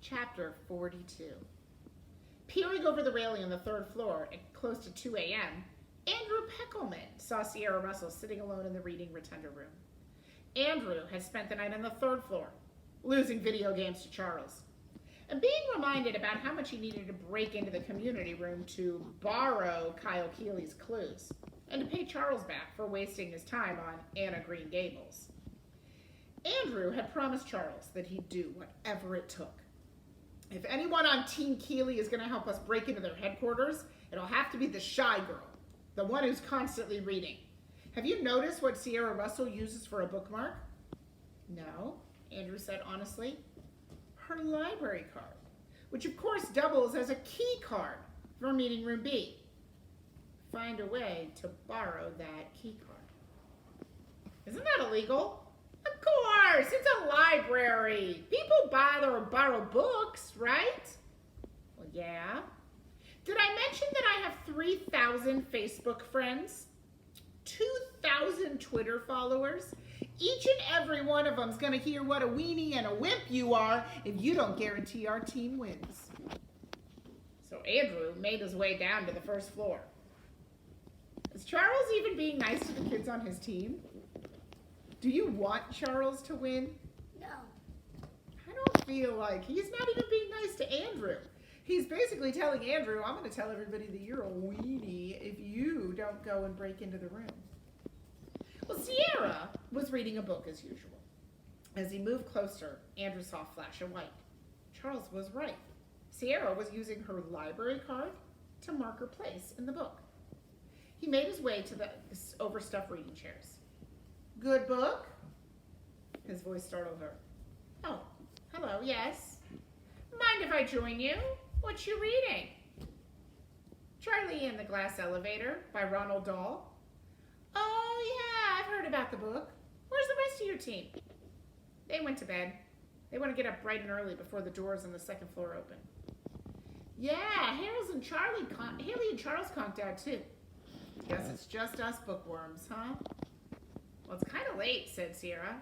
Chapter 42. Peering over the railing on the third floor at close to 2 a.m., Andrew Peckelman saw Sierra Russell sitting alone in the reading rotunda room. Andrew had spent the night on the third floor, losing video games to Charles, and being reminded about how much he needed to break into the community room to borrow Kyle Keeley's clues, and to pay Charles back for wasting his time on Anna Green Gables. Andrew had promised Charles that he'd do whatever it took. If anyone on Team Keeley is going to help us break into their headquarters, it'll have to be the shy girl, the one who's constantly reading. Have you noticed what Sierra Russell uses for a bookmark? No, Andrew said honestly. Her library card, which of course doubles as a key card for Meeting Room B. Find a way to borrow that key card. Isn't that illegal? Of course, it's a library. People borrow books, right? Well, yeah. Did I mention that I have 3,000 Facebook friends? 2,000 Twitter followers? Each and every one of them's going to hear what a weenie and a wimp you are if you don't guarantee our team wins. So Andrew made his way down to the first floor. Is Charles even being nice to the kids on his team? Do you want Charles to win? No. I don't feel like he's not even being nice to Andrew. He's basically telling Andrew, I'm going to tell everybody that you're a weenie if you don't go and break into the room. Well, Sierra was reading a book as usual. As he moved closer, Andrew saw a flash of white. Charles was right. Sierra was using her library card to mark her place in the book. He made his way to the overstuffed reading chairs. Good book? His voice startled her. Oh, hello, yes. Mind if I join you? What you reading? Charlie in the Glass Elevator by Ronald Dahl. Oh, yeah, I've heard about the book. Where's the rest of your team? They went to bed. They want to get up bright and early before the doors on the second floor open. Yeah, Haley and Charles conked out too. Guess it's just us bookworms, huh? Well, it's kind of late, said Sierra.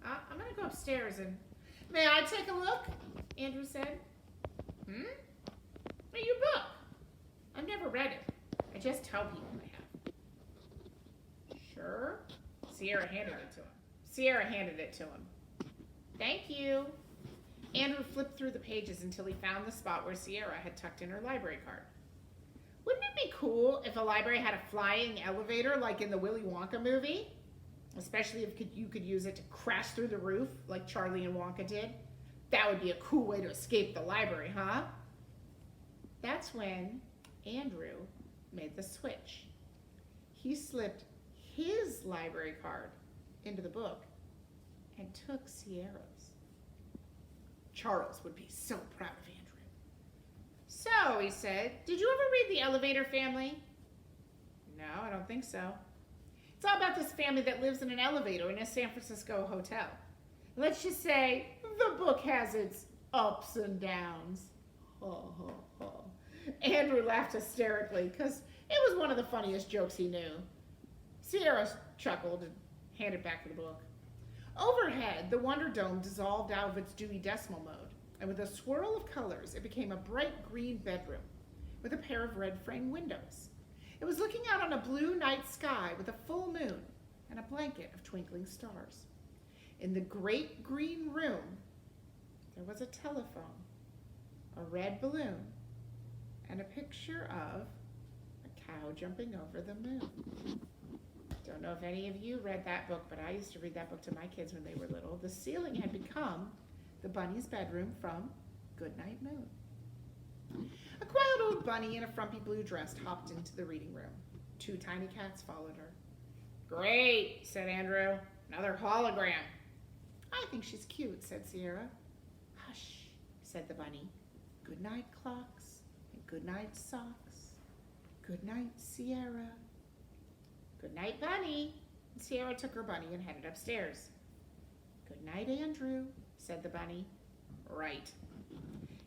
I'm going to go upstairs and... May I take a look? Andrew said. Your book. I've never read it. I just tell people I have. Sure. Sierra handed it to him. Thank you. Andrew flipped through the pages until he found the spot where Sierra had tucked in her library card. Wouldn't it be cool if a library had a flying elevator like in the Willy Wonka movie? Especially if you could use it to crash through the roof like Charlie and Wonka did. That would be a cool way to escape the library, huh? That's when Andrew made the switch. He slipped his library card into the book and took Sierra's. Charles would be so proud of Andrew. So, he said, did you ever read The Elevator Family? No, I don't think so. It's all about this family that lives in an elevator in a San Francisco hotel. Let's just say the book has its ups and downs. Ho, ho, ho. Andrew laughed hysterically because it was one of the funniest jokes he knew. Sierra chuckled and handed back the book. Overhead, the Wonder Dome dissolved out of its Dewey Decimal mode, and with a swirl of colors, it became a bright green bedroom with a pair of red frame windows. It was looking out on a blue night sky with a full moon and a blanket of twinkling stars. In the great green room, there was a telephone, a red balloon, and a picture of a cow jumping over the moon. Don't know if any of you read that book, but I used to read that book to my kids when they were little. The ceiling had become the bunny's bedroom from Goodnight Moon. A quiet old bunny in a frumpy blue dress hopped into the reading room. 2 tiny cats followed her. Great, said Andrew. Another hologram. I think she's cute, said Sierra. Hush, said the bunny. Good night, clocks, and good night, socks. Good night, Sierra. Good night, bunny. And Sierra took her bunny and headed upstairs. Good night, Andrew, said the bunny. Right.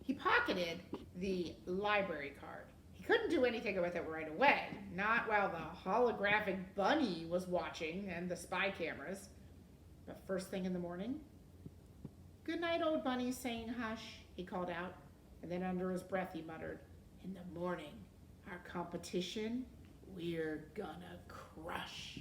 He pocketed the library card. He couldn't do anything with it right away, not while the holographic bunny was watching and the spy cameras. But first thing in the morning, Good night, old bunny, saying hush, he called out, and then under his breath he muttered, in the morning, our competition, we're gonna crush.